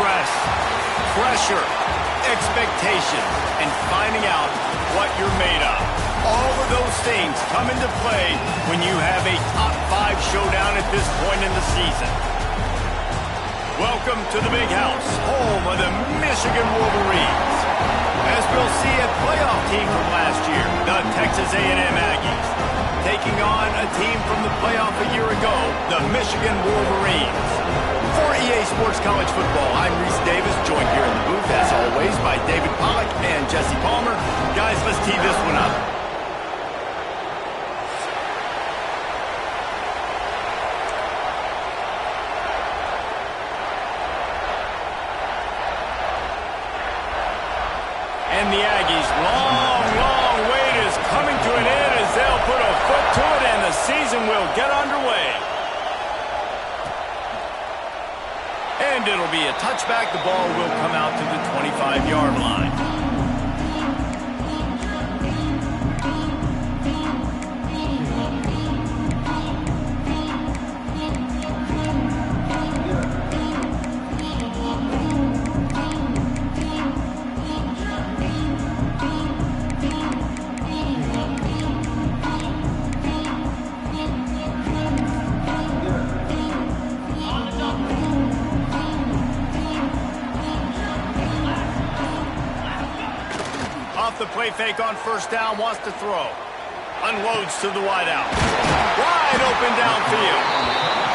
stress, pressure, expectation, and finding out what you're made of. All of those things come into play when you have a top 5 showdown at this point in the season. Welcome to the Big House, home of the Michigan Wolverines. As we'll see, a playoff team from last year, the Texas A&M Aggies, taking on a team from the playoff a year ago, the Michigan Wolverines. For EA Sports College Football, I'm Reese Davis, joined here in the booth, as always, by David Pollack and Jesse Palmer. Guys, let's tee this one up. And the Aggies' long wait is coming to an end as they'll put a foot to it and the season will get underway. And it'll be a touchback. The ball will come out to the 25-yard line. The play fake on first down, wants to throw. Unloads to the wideout. Wide open downfield.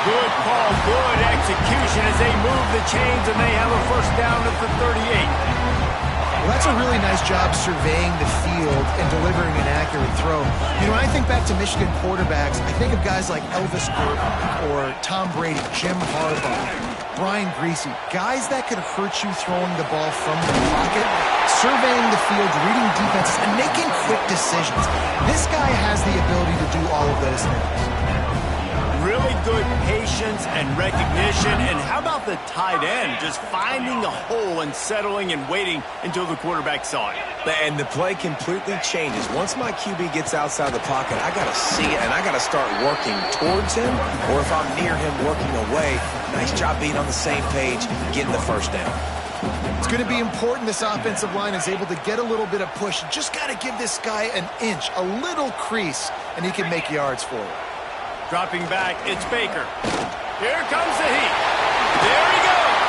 Good call, good execution as they move the chains and they have a first down at the 38. Well, that's a really nice job surveying the field and delivering an accurate throw. You know, when I think back to Michigan quarterbacks, I think of guys like Elvis Burton or Tom Brady, Jim Harbaugh, Brian Griese, guys that could hurt you throwing the ball from the pocket, surveying the field, reading defenses, and making quick decisions. This guy has the ability to do all of those things. Really good patience and recognition. And how about the tight end just finding the hole and settling and waiting until the quarterback saw it? And the play completely changes. Once my QB gets outside the pocket, I got to see it, and I got to start working towards him, or if I'm near him, working away. Nice job being on the same page, getting the first down. It's going to be important this offensive line is able to get a little bit of push. Just got to give this guy an inch, a little crease, and he can make yards for it. Dropping back, it's Baker. Here comes the heat. There he goes.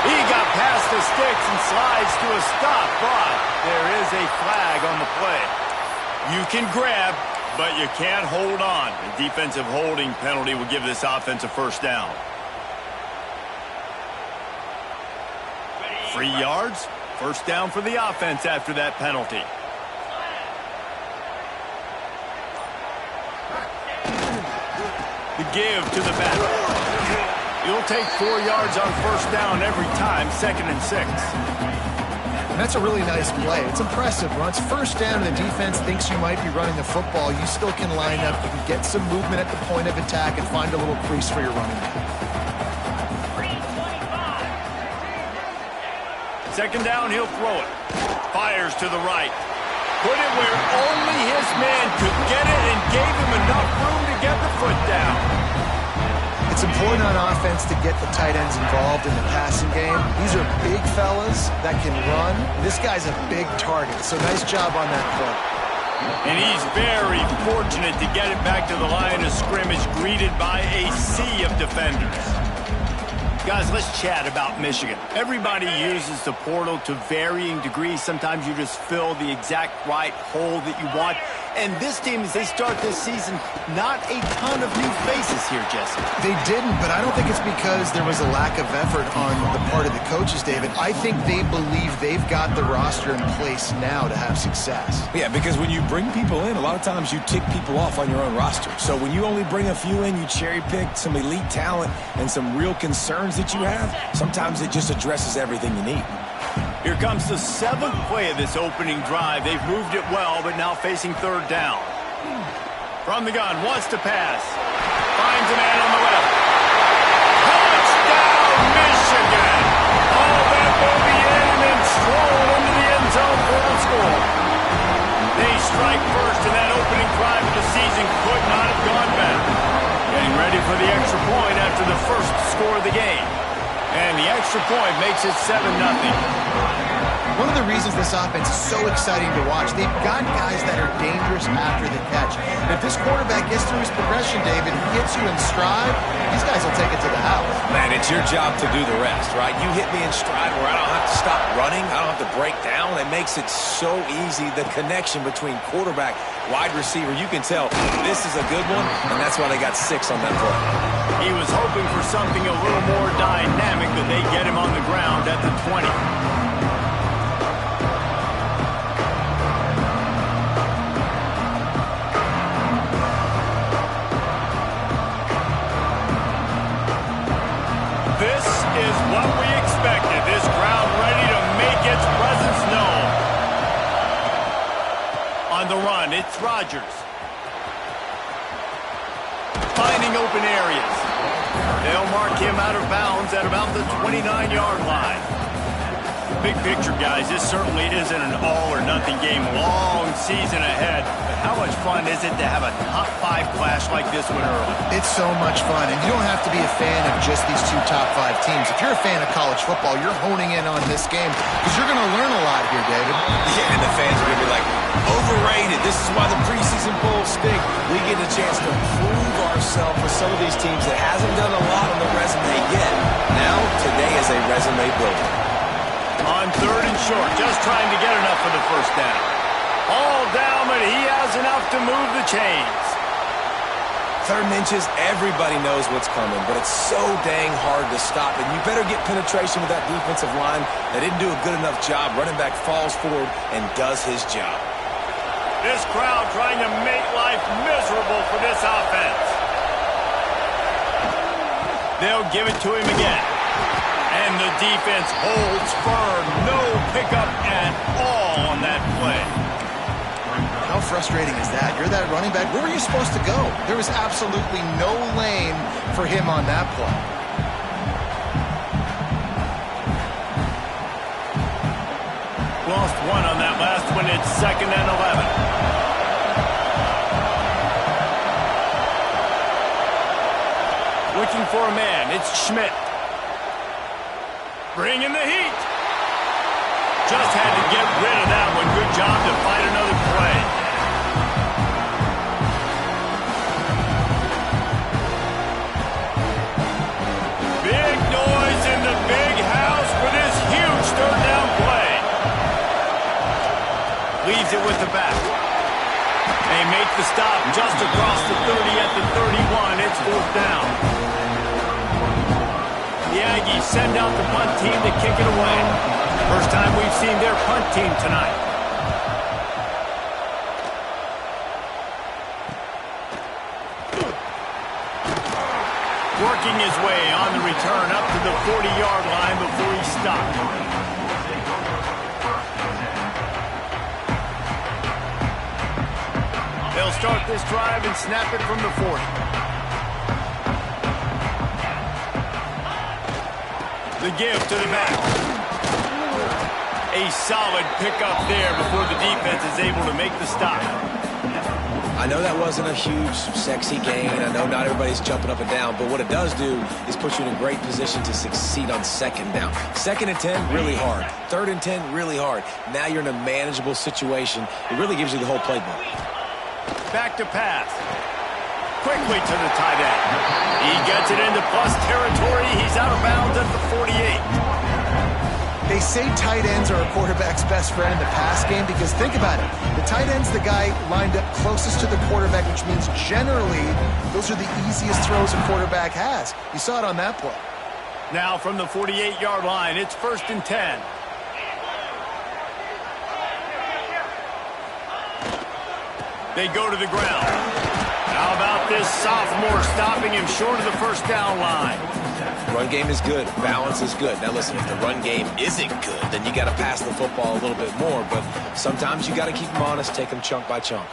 He got past the sticks and slides to a stop, but there is a flag on the play. You can grab, but you can't hold on. A defensive holding penalty will give this offense a first down. 3 yards, first down for the offense after that penalty. The give to the back. You'll take 4 yards on first down every time, 2nd and 6. And that's a really nice play. It's impressive. When it's first down and the defense thinks you might be running the football, you still can line up. You can get some movement at the point of attack and find a little crease for your running back. 2nd down, he'll throw it. Fires to the right. Put it where only his man could get it and gave him enough room to get the foot down. It's important on offense to get the tight ends involved in the passing game. These are big fellas that can run. This guy's a big target, so nice job on that play. And he's very fortunate to get it back to the line of scrimmage, greeted by a sea of defenders. Guys, let's chat about Michigan. Everybody uses the portal to varying degrees. Sometimes you just fill the exact right hole that you want. And this team, as they start this season, not a ton of new faces here, Jesse. They didn't, but I don't think it's because there was a lack of effort on the part of the coaches, David. I think they believe they've got the roster in place now to have success. Yeah, because when you bring people in, a lot of times you tick people off on your own roster. So when you only bring a few in, you cherry-pick some elite talent and some real concerns that you have, sometimes it just addresses everything you need. Here comes the 7th play of this opening drive. They've moved it well, but now facing 3rd down. From the gun, wants to pass. Finds a man on the left. Touchdown, Michigan! Oh, that will be in and then stroll into the end zone for the score. They strike first, and that opening drive of the season could not have gone better. Getting ready for the extra point after the first score of the game. And the extra point makes it 7-0. One of the reasons this offense is so exciting to watch, they've got guys that are dangerous after the catch. And if this quarterback gets through his progression, David, hits you in stride, these guys will take it to the house. Man, it's your job to do the rest, right? You hit me in stride where I don't have to stop running. I don't have to break down. It makes it so easy. The connection between quarterback, wide receiver, you can tell this is a good one, and that's why they got 6 on that play. He was hoping for something a little more dynamic, but they get him on the ground at the 20. This is what we expected. This crowd ready to make its presence known. On the run, it's Rodgers. Finding open areas. They'll mark him out of bounds at about the 29-yard line. Big picture, guys, this certainly isn't an all-or-nothing game. Long season ahead. But how much fun is it to have a top-5 clash like this one early? It's so much fun, and you don't have to be a fan of just these 2 top-5 teams. If you're a fan of college football, you're honing in on this game because you're going to learn a lot here, David. Yeah, and the fans are going to be like, overrated. This is why the preseason bowl stink. We get a chance to prove ourselves with some of these teams that hasn't done a lot on the resume yet. Now, today is a resume builder. On 3rd and short, just trying to get enough for the first down. All down, but he has enough to move the chains. 3rd and inches, everybody knows what's coming, but it's so dang hard to stop. And you better get penetration with that defensive line. They didn't do a good enough job. Running back falls forward and does his job. This crowd trying to make life miserable for this offense. They'll give it to him again. And the defense holds firm. No pickup at all on that play. How frustrating is that? You're that running back. Where were you supposed to go? There was absolutely no lane for him on that play. Lost 1 on that last one. It's 2nd and 11. Looking for a man. It's Schmidt. Bringing the heat. Just had to get rid of that one. Good job to find another play. Big noise in the big house for this huge 3rd down play. Leaves it with the back. They make the stop just across the 30 at the 31. It's 4th down. The Aggies send out the punt team to kick it away. First time we've seen their punt team tonight. Working his way on the return up to the 40-yard line before he stopped. They'll start this drive and snap it from the 40. The give to the back. A solid pickup there before the defense is able to make the stop. I know that wasn't a huge, sexy gain. I know not everybody's jumping up and down, but what it does do is put you in a great position to succeed on 2nd down. 2nd and 10, really hard. 3rd and 10, really hard. Now you're in a manageable situation. It really gives you the whole playbook. Back to pass. Quickly to the tight end. He gets it into plus territory. He's out of bounds at the 48. They say tight ends are a quarterback's best friend in the pass game because think about it. The tight end's the guy lined up closest to the quarterback, which means generally those are the easiest throws a quarterback has. You saw it on that play. Now from the 48-yard line, it's 1st and 10. They go to the ground. How about this sophomore stopping him short of the 1st down line? Run game is good. Balance is good. Now listen, if the run game isn't good, then you got to pass the football a little bit more. But sometimes you got to keep them honest, take them chunk by chunk.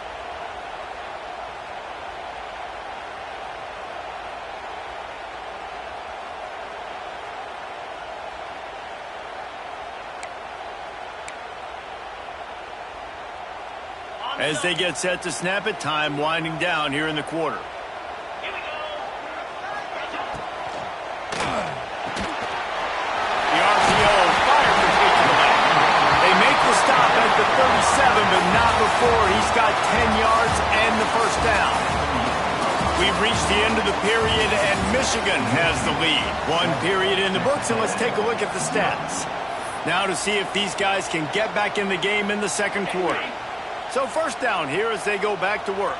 As they get set to snap it, time winding down here in the quarter. but not before he's got 10 yards and the first down. We've reached the end of the period, and Michigan has the lead. One period in the books, and let's take a look at the stats. Now to see if these guys can get back in the game in the second quarter. So first down here as they go back to work.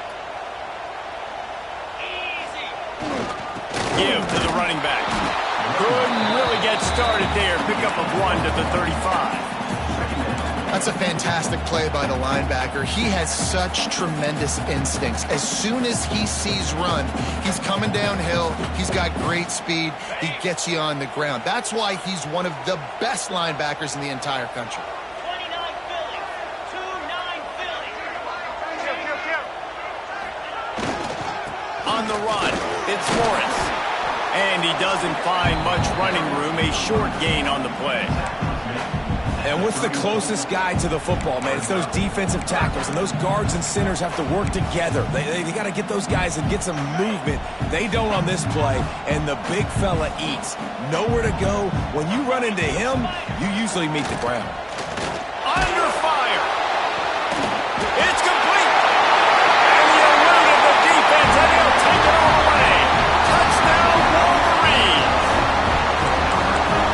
Give to the running back. Couldn't really get started there. Pick up of 1 to the 35. That's a fantastic play by the linebacker. He has such tremendous instincts. As soon as he sees run, he's coming downhill. He's got great speed. He gets you on the ground. That's why he's one of the best linebackers in the entire country. 29 Philly. 2-9 Philly. On the run, it's Morris. And he doesn't find much running room. A short gain on the play. And what's the closest guy to the football, man? It's those defensive tackles, and those guards and centers have to work together. They got to get those guys and get some movement. They don't on this play, and the big fella eats. Nowhere to go. When you run into him, you usually meet the ground. Under fire. It's complete. And he eluded the defense, and he'll take it all away. Touchdown, Wolverines.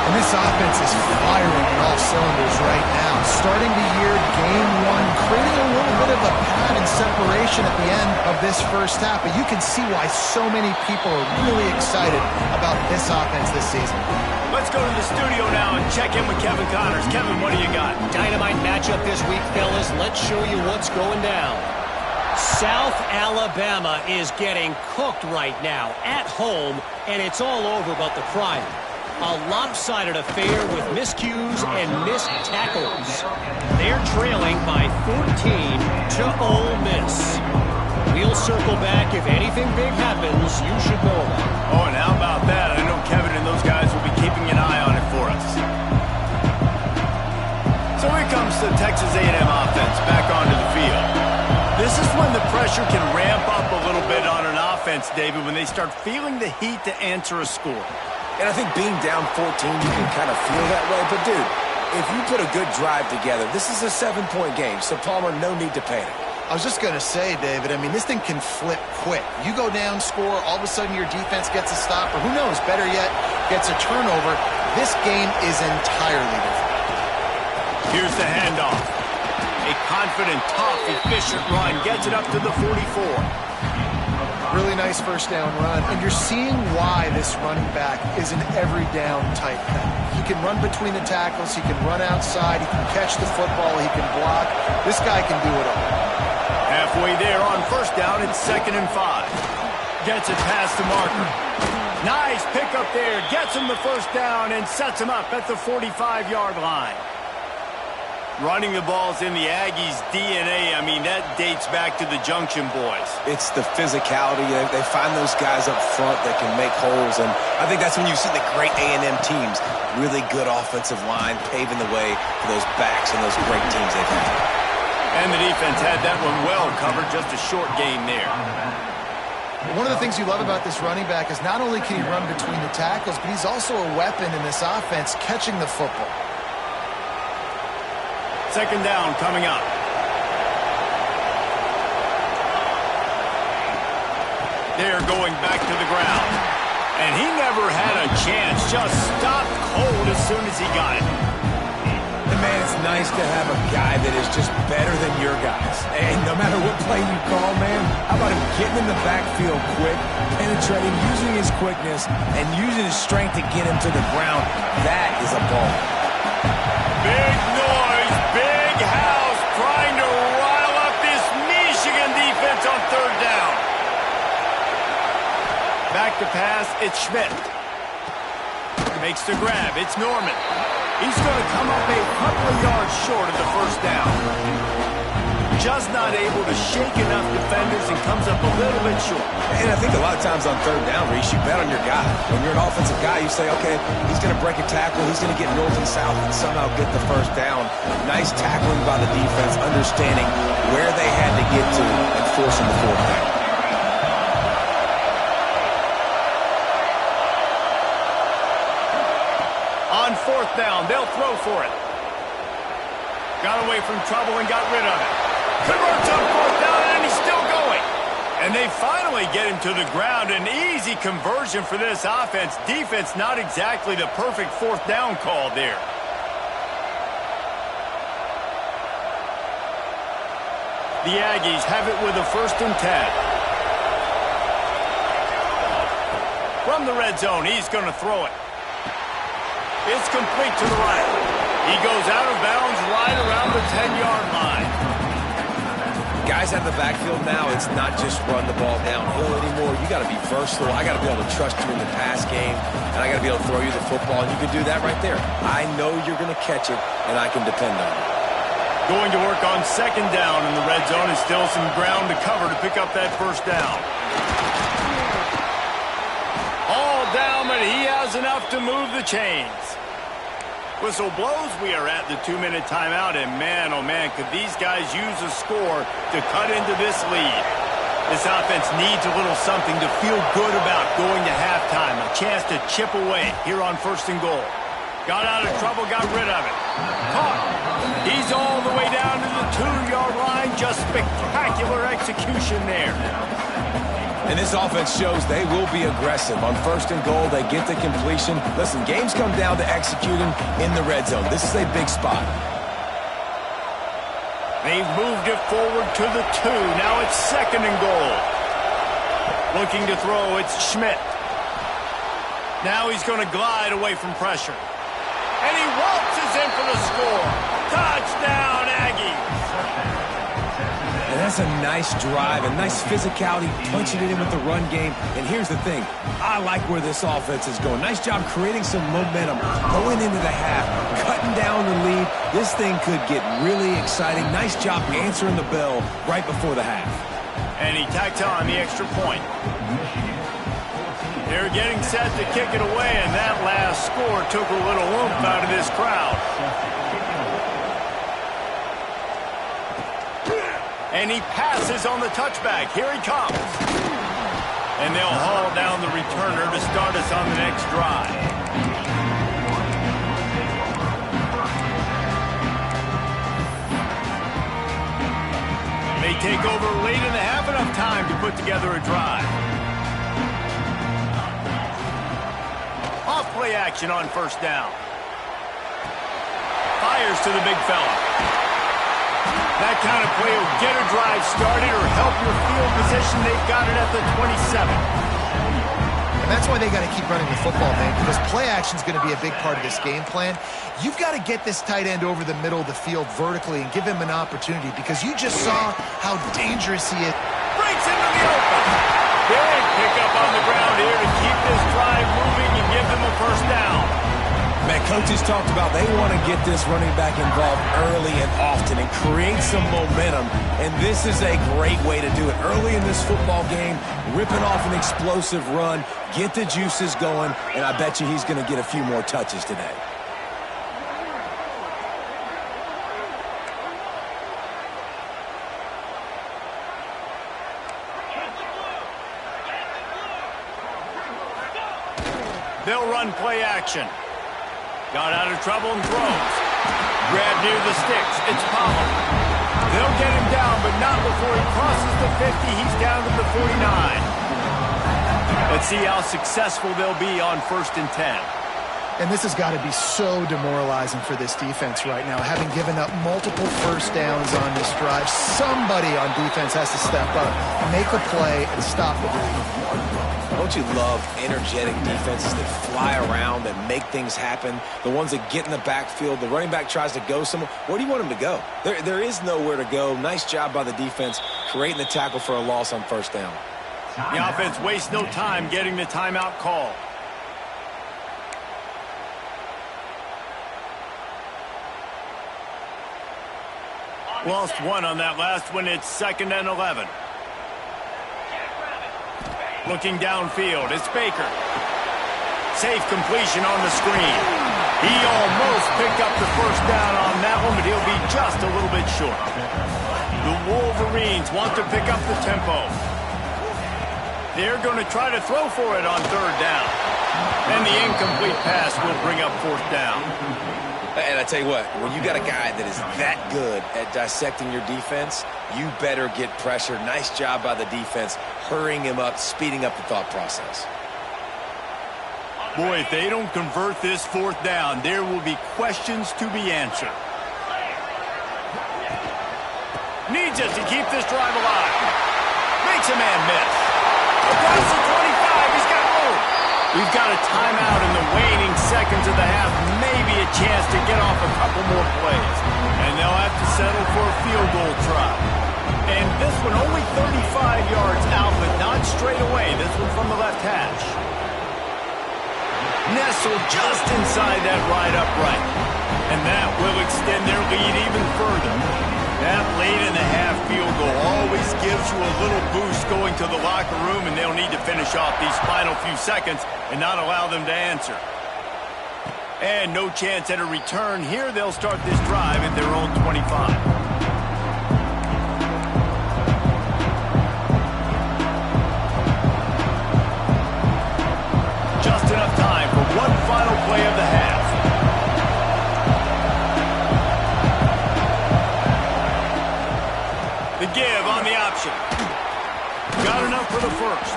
And this offense is firing on all cylinders right now. Starting the year, game one, creating a little bit of a pad and separation at the end of this first half. But you can see why so many people are really excited about this offense this season. Let's go to the studio now and check in with Kevin Connors. Kevin, what do you got? Dynamite matchup this week, fellas. Let's show you what's going down. South Alabama is getting cooked right now at home, and it's all over but the crying. A lopsided affair with miscues and missed tackles. They're trailing by 14 to Ole Miss. We'll circle back. If anything big happens, you should know about it. Oh, and how about that? I know Kevin and those guys will be keeping an eye on it for us. So here comes the Texas A&M offense back onto the field. This is when the pressure can ramp up a little bit on an offense, David, when they start feeling the heat to answer a score. And I think being down 14, you can kind of feel that way. But, dude, if you put a good drive together, this is a 7-point game. So, Palmer, no need to panic. I was just going to say, David, I mean, this thing can flip quick. You go down, score, all of a sudden your defense gets a stop, or who knows, better yet, gets a turnover. This game is entirely different. Here's the handoff. A confident, tough, efficient run gets it up to the 44. Really nice first down run, and you're seeing why this running back is an every down type guy. He can run between the tackles, he can run outside, he can catch the football, he can block. This guy can do it all. Halfway there on first down, it's 2nd and 5. Gets it past the marker. Nice pickup there, gets him the first down and sets him up at the 45-yard line. Running the ball's in the Aggies' DNA. I mean, that dates back to the Junction Boys. It's the physicality. They find those guys up front that can make holes, and I think that's when you see the great A&M teams. Really good offensive line, paving the way for those backs and those great teams they've had. And the defense had that one well covered, just a short gain there. One of the things you love about this running back is not only can he run between the tackles, but he's also a weapon in this offense catching the football. 2nd down coming up. They're going back to the ground. And he never had a chance. Just stopped cold as soon as he got it. And man, it's nice to have a guy that is just better than your guys. And no matter what play you call, man, how about him getting in the backfield quick, penetrating, using his quickness, and using his strength to get him to the ground. That is a ball. Big noise, big house, trying to rile up this Michigan defense on 3rd down. Back to pass, it's Schmidt. Makes the grab, it's Norman. He's going to come up a couple of yards short of the first down. Just not able to shake enough defenders and comes up a little bit short. And I think a lot of times on 3rd down, Reese, you bet on your guy. When you're an offensive guy, you say, okay, he's going to break a tackle, he's going to get north and south and somehow get the first down. Nice tackling by the defense, understanding where they had to get to and forcing the 4th down. On 4th down, they'll throw for it. Got away from trouble and got rid of it. Converts on fourth down, and he's still going. And they finally get him to the ground. An easy conversion for this offense. Defense, not exactly the perfect fourth down call there. The Aggies have it with a 1st and 10. From the red zone, he's going to throw it. It's complete to the right. He goes out of bounds right around the 10-yard line. Guys out of the backfield now, it's not just run the ball downhill anymore. You got to be versatile. I got to be able to trust you in the pass game, and I got to be able to throw you the football, and you can do that right there. I know you're going to catch it, and I can depend on it. Going to work on 2nd down in the red zone, and still some ground to cover to pick up that 1st down. All down, but he has enough to move the chains. Whistle blows, we are at the 2-minute timeout, and man, oh man, could these guys use a score to cut into this lead. This offense needs a little something to feel good about going to halftime, a chance to chip away here on 1st and goal. Got out of trouble, got rid of it. Caught. He's all the way down to the 2-yard line, just spectacular execution there. And this offense shows they will be aggressive. On 1st and goal, they get the completion. Listen, games come down to executing in the red zone. This is a big spot. They've moved it forward to the 2. Now it's 2nd and goal. Looking to throw, it's Schmidt. Now he's going to glide away from pressure. And he waltzes in for the score. Touchdown, Aggies. And that's a nice drive, a nice physicality, punching it in with the run game. And here's the thing. I like where this offense is going. Nice job creating some momentum, going into the half, cutting down the lead. This thing could get really exciting. Nice job answering the bell right before the half. And he tacked on the extra point. They're getting set to kick it away, and that last score took a little oomph out of this crowd. And he passes on the touchback. Here he comes. And they'll haul down the returner to start us on the next drive. They take over late in the half, enough time to put together a drive. Off play action on 1st down. Fires to the big fella. That kind of play will get a drive started or help your field position. They've got it at the 27. And that's why they got to keep running the football, man, because play action is going to be a big part of this game plan. You've got to get this tight end over the middle of the field vertically and give him an opportunity, because you just saw how dangerous he is. Breaks into the open. Big pickup on the ground here to keep this drive moving and give them a 1st down. Man, coaches talked about they want to get this running back involved early and often and create some momentum, and this is a great way to do it. Early in this football game, ripping off an explosive run, get the juices going, and I bet you he's going to get a few more touches today. They'll run play action. Got out of trouble and throws. Grab near the sticks. It's Powell. They'll get him down, but not before he crosses the 50. He's down to the 49. Let's see how successful they'll be on 1st and 10. And this has got to be so demoralizing for this defense right now, having given up multiple 1st downs on this drive. Somebody on defense has to step up, make a play, and stop the bleeding. Don't you love energetic defenses that fly around and make things happen? The ones that get in the backfield, the running back tries to go somewhere. Where do you want him to go? There is nowhere to go. Nice job by the defense creating the tackle for a loss on 1st down. The offense wastes no time getting the timeout call. Lost one on that last one. It's 2nd and 11. Looking downfield, it's Baker. Safe completion on the screen. He almost picked up the 1st down on that one, but he'll be just a little bit short. The Wolverines want to pick up the tempo. They're going to try to throw for it on 3rd down. And the incomplete pass will bring up 4th down. And I tell you what, when you got a guy that is that good at dissecting your defense, you better get pressure. Nice job by the defense, hurrying him up, speeding up the thought process. Boy, if they don't convert this fourth down, there will be questions to be answered. Needs it to keep this drive alive. Makes a man miss. Across the 25, he's got room. We've got a timeout in the waning seconds of the half. Maybe a chance to get off a couple more plays. And they'll have to settle for a field goal try. And this one only 35 yards out, but not straight away. This one from the left hash. Nestled just inside that right upright. And that will extend their lead even further. That late-in-the-half field goal always gives you a little boost going to the locker room, and they'll need to finish off these final few seconds and not allow them to answer. And no chance at a return here. They'll start this drive at their own 25. Enough time for one final play of the half. The give on the option. Got enough for the first.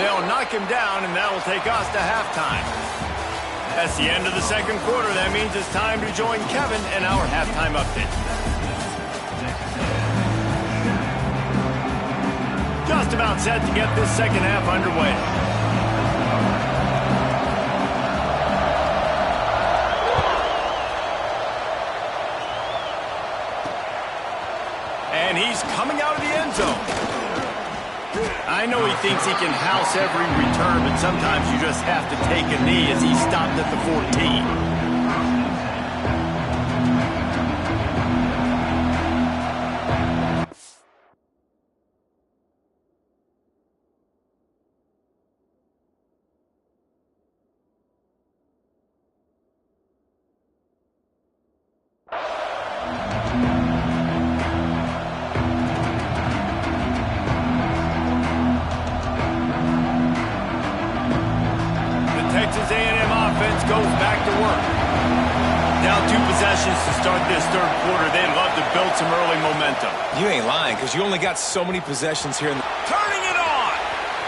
They'll knock him down, and that will take us to halftime. That's the end of the second quarter. That means it's time to join Kevin in our halftime update. Just about set to get this second half underway. And he's coming out of the end zone. I know he thinks he can house every return, but sometimes you just have to take a knee as he stopped at the 14. Texas A&M offense goes back to work. Down 2 possessions to start this third quarter. They'd love to build some early momentum. You ain't lying, because you only got so many possessions here. Turning it on.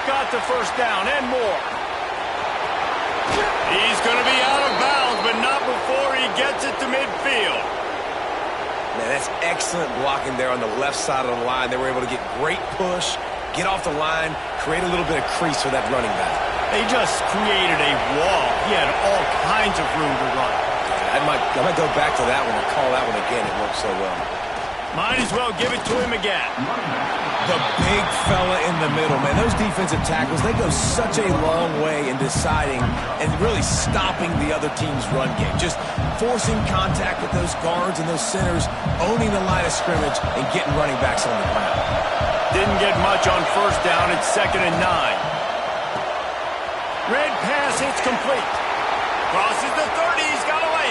Got the first down and more. He's going to be out of bounds, but not before he gets it to midfield. Man, that's excellent blocking there on the left side of the line. They were able to get great push, get off the line, create a little bit of crease for that running back. They just created a wall. He had all kinds of room to run. I might go back to that one and call that one again. It worked so well. Might as well give it to him again. The big fella in the middle, man. Those defensive tackles, they go such a long way in deciding and really stopping the other team's run game. Just forcing contact with those guards and those centers, owning the line of scrimmage, and getting running backs on the ground. Didn't get much on first down. It's 2nd and 9. Red pass hits complete. Crosses the 30. He's got away.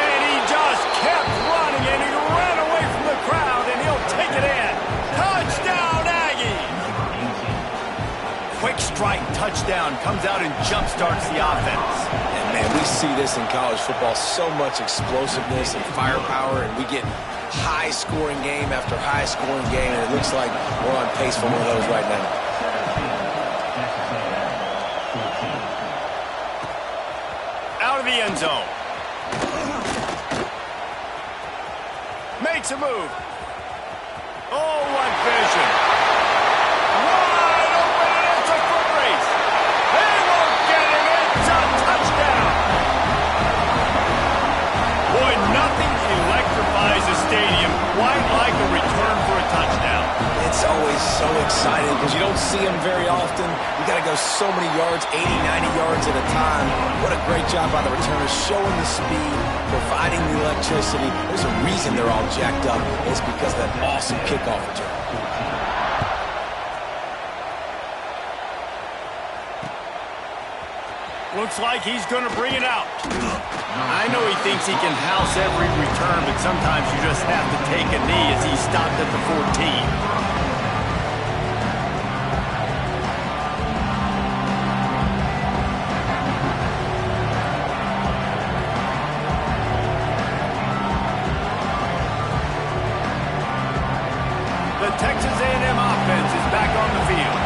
And he just kept running, and he ran away from the crowd, and he'll take it in. Touchdown, Aggies! Quick strike touchdown comes out and jump-starts the offense. And, man, we see this in college football. So much explosiveness and firepower, and we get high-scoring game after high-scoring game, and it looks like we're on pace for one of those right now. The end zone. Makes a move. Oh, what vision. Wide open, and it's a foot race. They won't get him. It's a touchdown. Boy, nothing electrifies a stadium quite like a return for a touchdown. It's always so exciting because you don't see them very often. You got to go so many yards, 80, 90 yards at a time. What a great job by the returners, showing the speed, providing the electricity. There's a reason they're all jacked up. It's because of that awesome kickoff return. Looks like he's going to bring it out. I know he thinks he can house every return, but sometimes you just have to take a knee as he stopped at the 14. the Texas A&M offense is back on the field.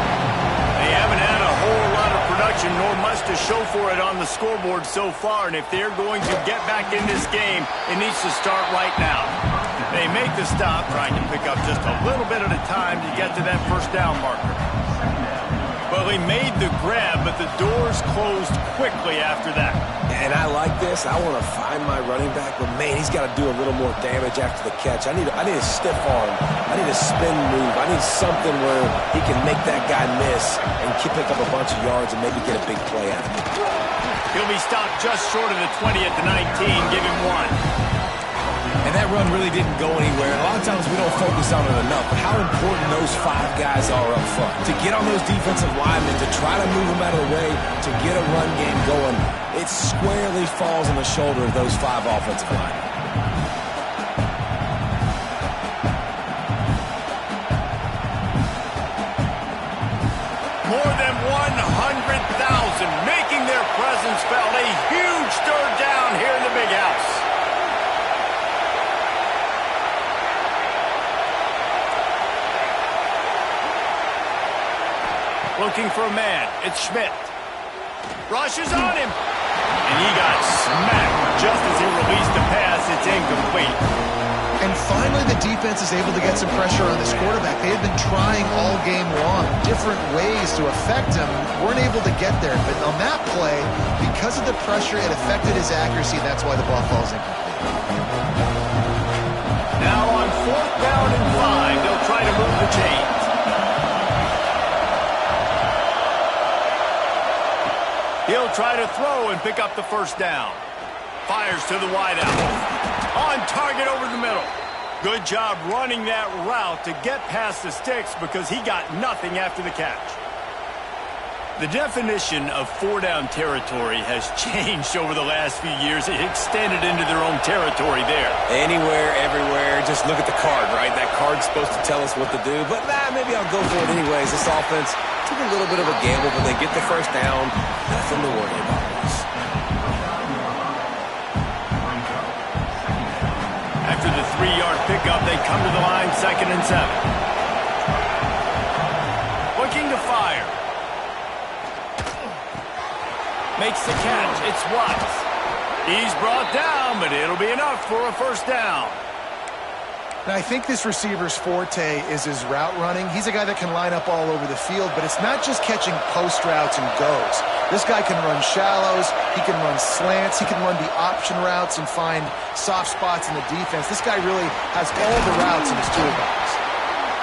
They haven't had a whole lot of production nor much to show for it on the scoreboard so far, and if they're going to get back in this game, it needs to start right now. They make the stop, trying to pick up just a little bit at a time to get to that first down marker. Well, he made the grab, but the doors closed quickly after that. And I like this. I want to find my running back, but man, he's got to do a little more damage after the catch. I need a stiff arm. I need a spin move. I need something where he can make that guy miss and pick up a bunch of yards and maybe get a big play out of it. He'll be stopped just short of the 20 at the 19. Give him 1. And that run really didn't go anywhere. A lot of times we don't focus on it enough, but how important those 5 guys are up front. To get on those defensive linemen, to try to move them out of the way, to get a run game going, it squarely falls on the shoulder of those 5 offensive linemen. More than 100,000 making their presence felt. A huge third down here in the Big House. Looking for a man. It's Schmidt. Rushes on him. And he got smacked just as he released the pass. It's incomplete. And finally, the defense is able to get some pressure on this quarterback. They had been trying all game long, different ways to affect him. Weren't able to get there. But on that play, because of the pressure, it affected his accuracy. That's why the ball falls incomplete. Now on 4th down and 5, they'll try to move the chains. He'll try to throw and pick up the first down. Fires to the wideout. On target over the middle. Good job running that route to get past the sticks because he got nothing after the catch. The definition of 4-down territory has changed over the last few years. It extended into their own territory there. Anywhere, everywhere, just look at the card, right? That card's supposed to tell us what to do, but maybe I'll go for it anyways. This offense took a little bit of a gamble, but they get the first down. Nothing to worry about. After the 3-yard pickup, they come to the line 2nd and 7. Looking to fire. Makes the catch. It's Watts. He's brought down, but it'll be enough for a first down. Now, I think this receiver's forte is his route running. He's a guy that can line up all over the field, but it's not just catching post routes and goes. This guy can run shallows, he can run slants, he can run the option routes and find soft spots in the defense. This guy really has all the routes in his toolbox.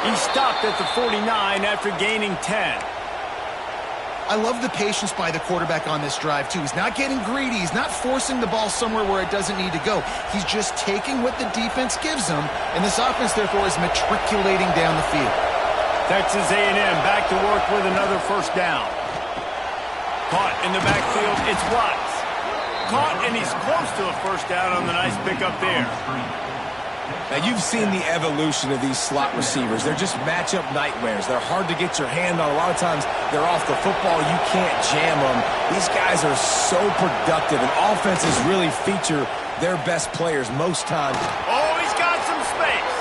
He stopped at the 49 after gaining 10. I love the patience by the quarterback on this drive, too. He's not getting greedy. He's not forcing the ball somewhere where it doesn't need to go. He's just taking what the defense gives him, and this offense, therefore, is matriculating down the field. Texas A&M back to work with another first down. Caught in the backfield, it's Watts. Caught, and he's close to a first down on the nice pickup there. Now, you've seen the evolution of these slot receivers. They're just matchup nightmares. They're hard to get your hand on. A lot of times, they're off the football. You can't jam them. These guys are so productive, and offenses really feature their best players most times. Oh, he's got some space.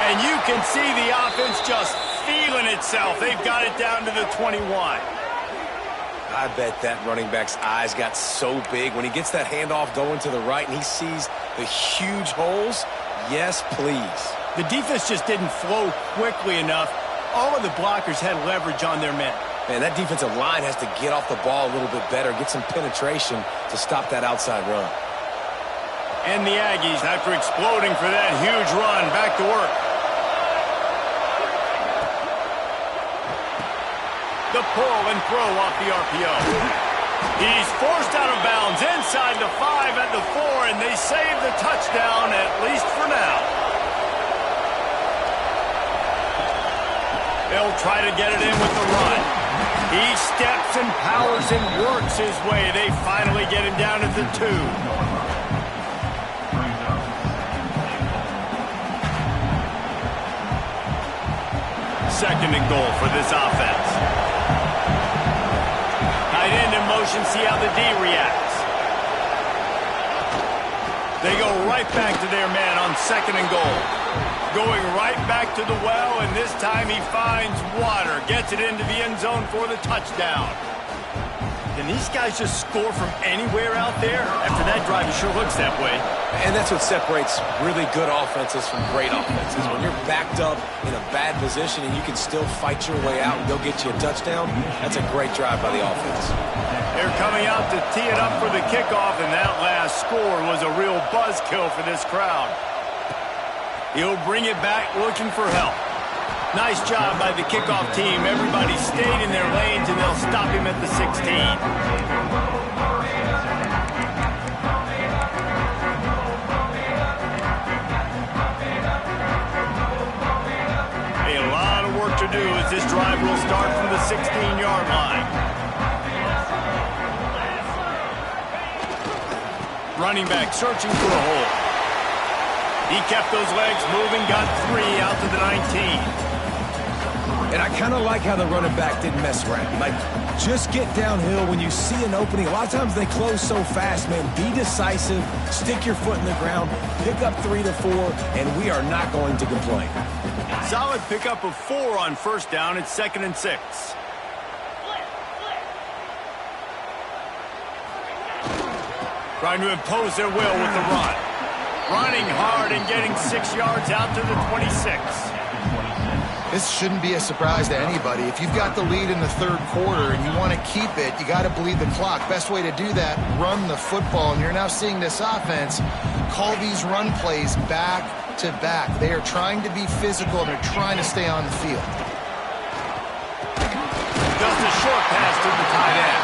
And you can see the offense just feeling itself. They've got it down to the 21. I bet that running back's eyes got so big when he gets that handoff going to the right and he sees the huge holes. Yes, please. The defense just didn't flow quickly enough. All of the blockers had leverage on their men. Man, that defensive line has to get off the ball a little bit better, get some penetration to stop that outside run. And the Aggies, after exploding for that huge run, back to work. The pull and throw off the RPO. He's forced out of bounds inside the 5 at the 4, and they save the touchdown, at least for now. They'll try to get it in with the run. He steps and powers and works his way. They finally get him down at the 2. 2nd and goal for this offense. Tight end in motion, see how the D reacts. They go right back to their man on 2nd and goal. Going right back to the well, and this time he finds water. Gets it into the end zone for the touchdown. Can these guys just score from anywhere out there? After that drive, it sure looks that way. And that's what separates really good offenses from great offenses. When you're backed up in a bad position and you can still fight your way out and go get you a touchdown, that's a great drive by the offense. They're coming out to tee it up for the kickoff, and that last score was a real buzzkill for this crowd. He'll bring it back looking for help. Nice job by the kickoff team. Everybody stayed in their lanes, and they'll stop him at the 16. A lot of work to do as this drive will start from the 16-yard line. Running back searching for a hole. He kept those legs moving, got 3 out to the 19. And I kind of like how the running back didn't mess around. Like, just get downhill when you see an opening. A lot of times they close so fast, man. Be decisive, stick your foot in the ground, pick up 3 to 4, and we are not going to complain. Solid pickup of 4 on first down. It's 2nd and 6. Trying to impose their will with the run. Running hard and getting 6 yards out to the 26. This shouldn't be a surprise to anybody. If you've got the lead in the third quarter and you want to keep it, you got to bleed the clock. Best way to do that, run the football. And you're now seeing this offense call these run plays back to back. They are trying to be physical, and they're trying to stay on the field. Just a short pass to the tight end.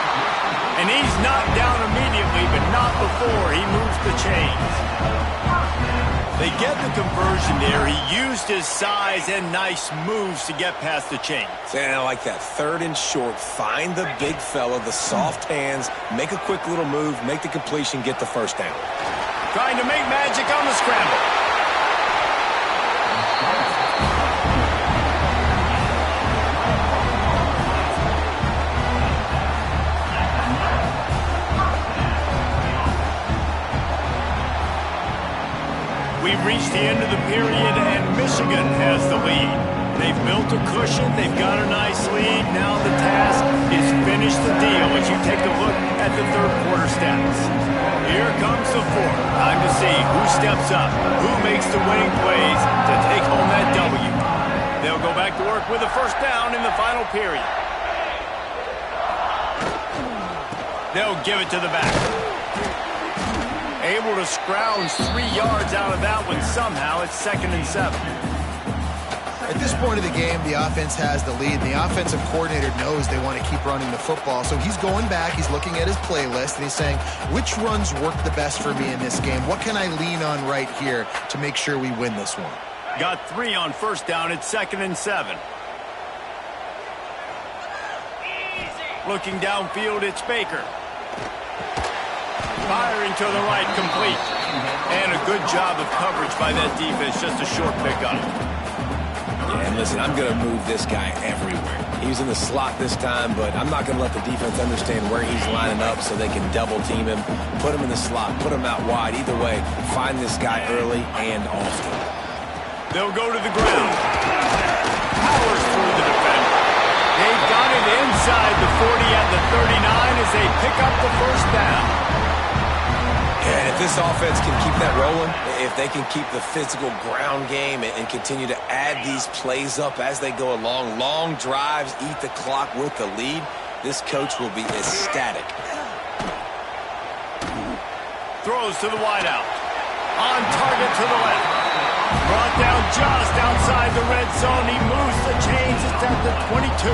And he's knocked down immediately, but not before he moves the chains. They get the conversion there. He used his size and nice moves to get past the chains. And I like that. 3rd and short. Find the big fella, the soft hands, make a quick little move, make the completion, get the first down. Trying to make magic on the scramble. We've reached the end of the period, and Michigan has the lead. They've built a cushion. They've got a nice lead. Now the task is finish the deal as you take a look at the third quarter stats. Here comes the fourth. Time to see who steps up, who makes the winning plays to take home that W. They'll go back to work with a first down in the final period. They'll give it to the back. Able to scrounge 3 yards out of that one somehow. It's 2nd and 7. At this point of the game, the offense has the lead. The offensive coordinator knows they want to keep running the football. So he's going back, he's looking at his playlist, and he's saying, which runs work the best for me in this game? What can I lean on right here to make sure we win this one? Got 3 on first down. It's 2nd and 7. Looking downfield, it's Baker. Firing to the right, complete. And a good job of coverage by that defense, just a short pickup. Yeah, and listen, I'm going to move this guy everywhere. He's in the slot this time, but I'm not going to let the defense understand where he's lining up so they can double team him, put him in the slot, put him out wide. Either way, find this guy early and often. They'll go to the ground. Powers through the defender. They've got it inside the 40 at the 39 as they pick up the first down. And if this offense can keep that rolling, if they can keep the physical ground game and continue to add these plays up as they go along, long drives, eat the clock with the lead, this coach will be ecstatic. Throws to the wideout. On target to the left. Brought down just outside the red zone. He moves the chains. It's at the 22.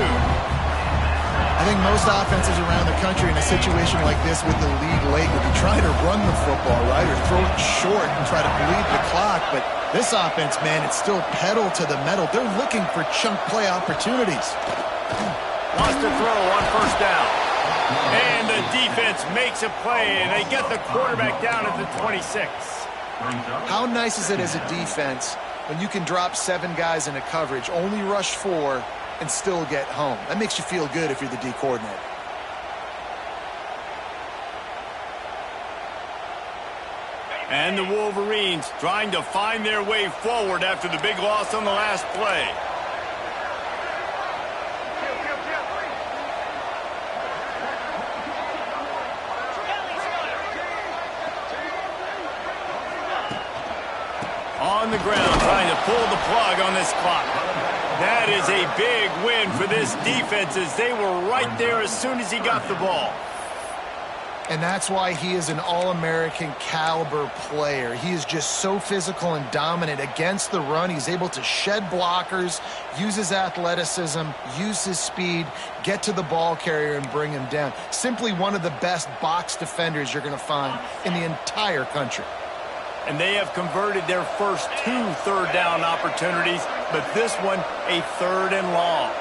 I think most offenses around the country in a situation like this with the lead late would be trying to run the football, right, or throw it short and try to bleed the clock. But this offense, man, it's still pedal to the metal. They're looking for chunk play opportunities. Wants to throw on first down. And the defense makes a play, and they get the quarterback down at the 26. How nice is it as a defense when you can drop 7 guys in a coverage, only rush 4, and still get home? That makes you feel good if you're the D coordinator. And the Wolverines trying to find their way forward after the big loss on the last play. On the ground, trying to pull the plug on this clock. That is a big win for this defense as they were right there as soon as he got the ball. And that's why he is an All-American caliber player. He is just so physical and dominant against the run. He's able to shed blockers, use his athleticism, use his speed, get to the ball carrier and bring him down. Simply one of the best box defenders you're going to find in the entire country. And they have converted their first 2 third-down opportunities, but this one a 3rd and long.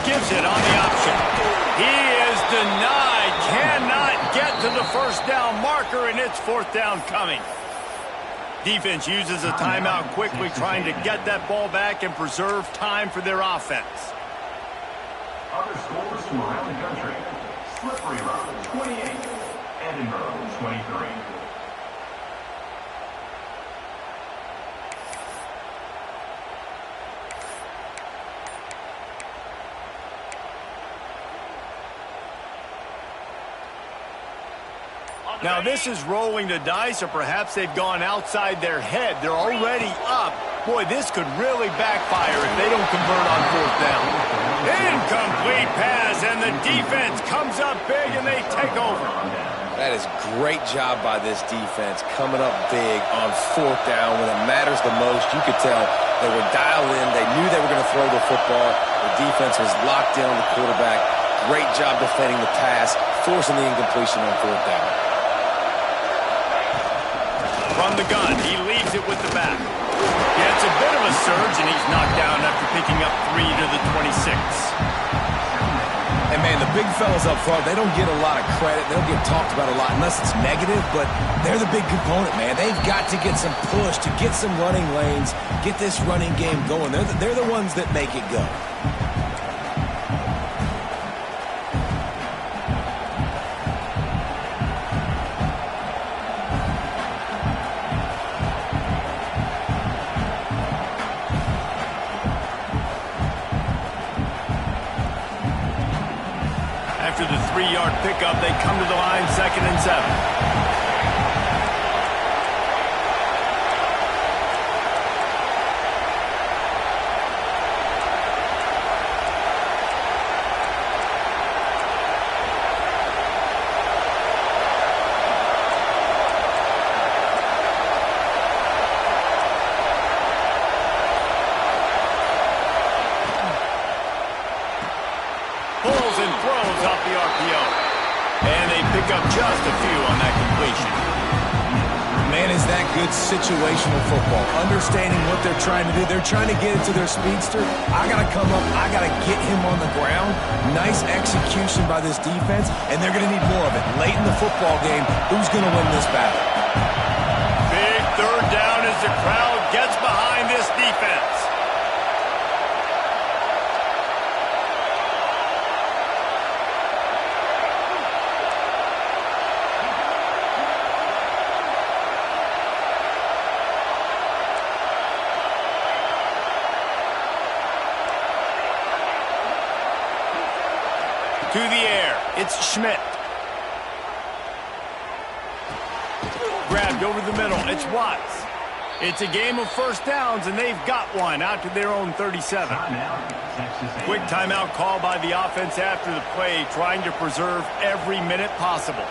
Gives it on the option. He is denied. Cannot get to the first down marker, and it's 4th down coming. Defense uses a timeout quickly, trying to get that ball back and preserve time for their offense. Other scores from around the country. Slippery Rock, 28. Edinburgh, 23. Now this is rolling the dice, or perhaps they've gone outside their head. They're already up. Boy, this could really backfire if they don't convert on 4th down. Incomplete pass, and the defense comes up big, and they take over. That is great job by this defense, coming up big on 4th down when it matters the most. You could tell they were dialed in. They knew they were going to throw the football. The defense was locked in on the quarterback. Great job defending the pass, forcing the incompletion on 4th down. From the gun, he leaves it with the back. Gets a bit of a surge, and he's knocked down after picking up 3 to the 26. And, man, the big fellas up front, they don't get a lot of credit. They don't get talked about a lot unless it's negative, but they're the big component, man. They've got to get some push to get some running lanes, get this running game going. They're the ones that make it go. After the 3-yard pickup, they come to the line, 2nd and 7. Pulls and throws off the RPO. And they pick up just a few on that completion. Man, is that good situational football. Understanding what they're trying to do. They're trying to get it to their speedster. I got to come up. I got to get him on the ground. Nice execution by this defense, and they're going to need more of it. Late in the football game, who's going to win this battle? Big 3rd down as the crowd gets behind this defense. To the air, it's Schmidt. Grabbed over the middle, it's Watts. It's a game of 1st downs, and they've got one out to their own 37. Quick timeout call by the offense after the play, trying to preserve every minute possible.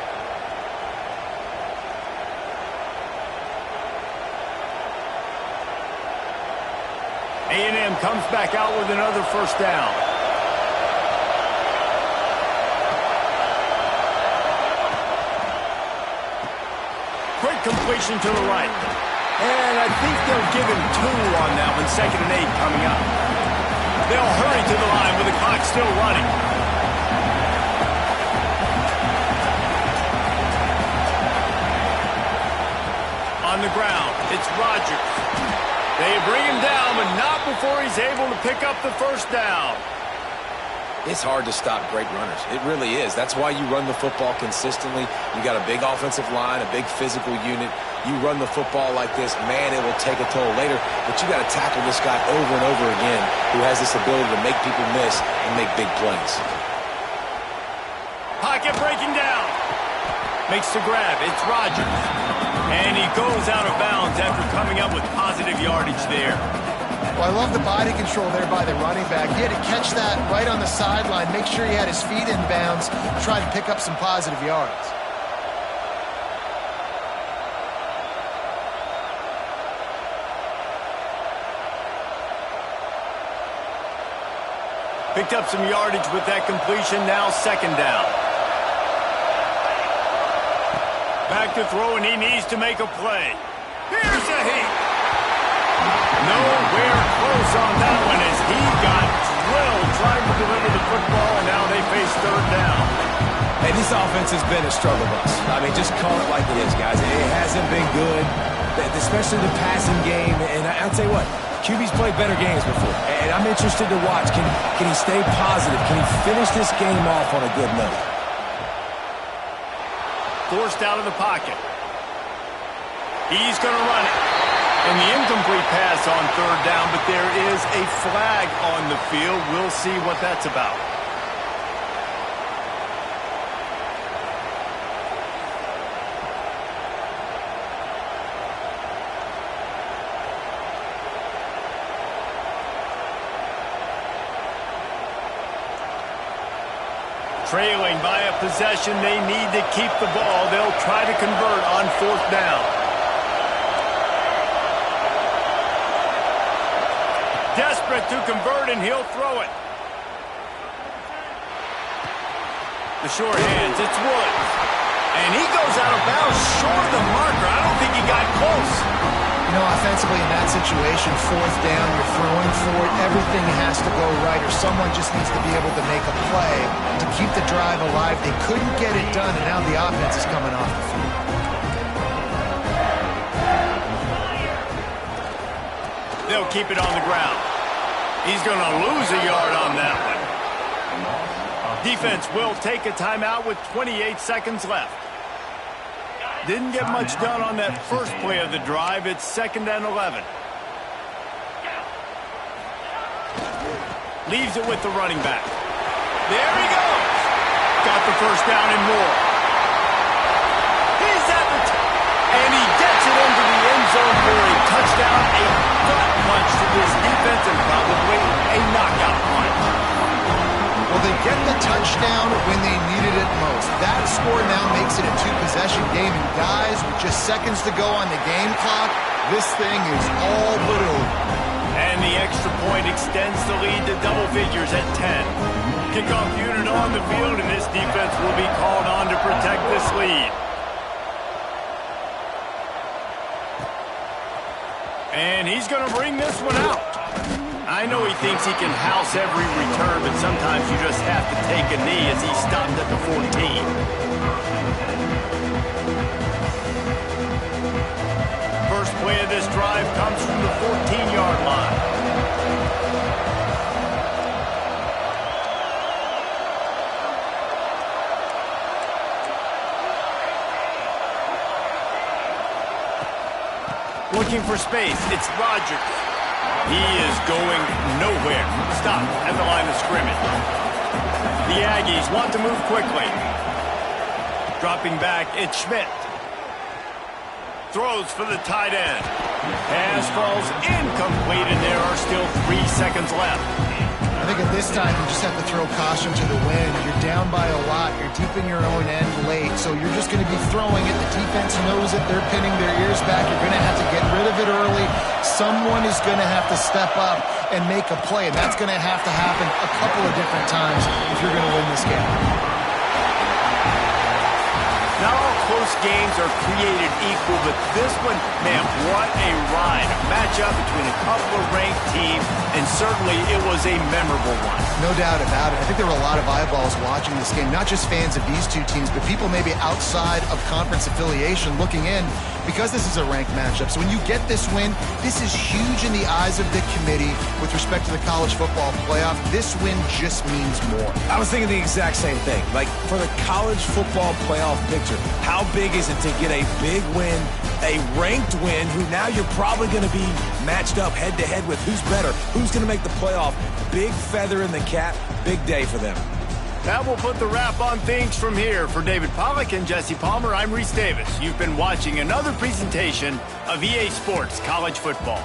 A&M comes back out with another 1st down. Quick completion to the right. And I think they'll give him 2 on that one, 2nd and 8 coming up. They'll hurry to the line with the clock still running. On the ground, it's Rodgers. They bring before he's able to pick up the first down. It's hard to stop great runners. It really is. That's why you run the football consistently. You got a big offensive line, a big physical unit. You run the football like this, man, it will take a toll later. But you got to tackle this guy over and over again who has this ability to make people miss and make big plays. Pocket breaking down. Makes the grab. It's Rodgers. And he goes out of bounds after coming up with positive yardage there. Well, I love the body control there by the running back. He had to catch that right on the sideline, make sure he had his feet in bounds, try to pick up some positive yards. Picked up some yardage with that completion, now second down. Back to throw, and he needs to make a play. Here's a heat. Nowhere close on that one as he got drilled trying to deliver the football, and now they face third down. Hey, this offense has been a struggle bus. I mean, just call it like it is, guys. It hasn't been good, especially the passing game. And I'll tell you what, QB's played better games before, and I'm interested to watch. Can he stay positive? Can he finish this game off on a good note? Forced out of the pocket. He's going to run it. And the incomplete pass on third down, but there is a flag on the field. We'll see what that's about. Trailing by a possession, they need to keep the ball. They'll try to convert on fourth down. Desperate to convert, and he'll throw it. The short hands, it's Woods. And he goes out of bounds short of the marker. I don't think he got close. You know, offensively in that situation, fourth down, you're throwing for it. Everything has to go right, or someone just needs to be able to make a play to keep the drive alive. They couldn't get it done, and now the offense is coming off the field. They'll keep it on the ground. He's going to lose a yard on that one. Defense will take a timeout with 28 seconds left. Didn't get much done on that first play of the drive. It's 2nd and 11. Leaves it with the running back. There he goes. Got the first down and more. He's at the and he gets it into the end zone for a touchdown, a gut punch to this defense, and probably a knockout punch. Well, they get the touchdown when they needed it most. That score now makes it a two-possession game, and guys, with just seconds to go on the game clock, this thing is all but over. And the extra point extends the lead to double figures at 10. Kickoff unit on the field, and this defense will be called on to protect this lead. And he's going to bring this one out. I know he thinks he can house every return, but sometimes you just have to take a knee as he stopped at the 14. First play of this drive comes from the 14-yard line. Looking for space, it's Rodgers. He is going nowhere. Stopped at the line of scrimmage. The Aggies want to move quickly. Dropping back, it's Schmidt. Throws for the tight end. Pass falls incomplete, and there are still 3 seconds left. I think at this time, you just have to throw caution to the wind. You're down by a lot. You're deep in your own end late, so you're just going to be throwing it. The defense knows it. They're pinning their ears back. You're going to have to get rid of it early. Someone is going to have to step up and make a play, and that's going to have to happen a couple of different times if you're going to win this game. Now I'll close most games are created equal, but this one, man, what a ride. A matchup between a couple of ranked teams, and certainly it was a memorable one. No doubt about it. I think there were a lot of eyeballs watching this game, not just fans of these two teams, but people maybe outside of conference affiliation looking in, because this is a ranked matchup. So when you get this win, this is huge in the eyes of the committee with respect to the college football playoff. This win just means more. I was thinking the exact same thing. Like, for the college football playoff picture, how big is it to get a big win, a ranked win, who now you're probably going to be matched up head-to-head with who's better, who's going to make the playoff. Big feather in the cap, big day for them. That will put the wrap on things from here. For David Pollack and Jesse Palmer, I'm Reese Davis. You've been watching another presentation of EA Sports College Football.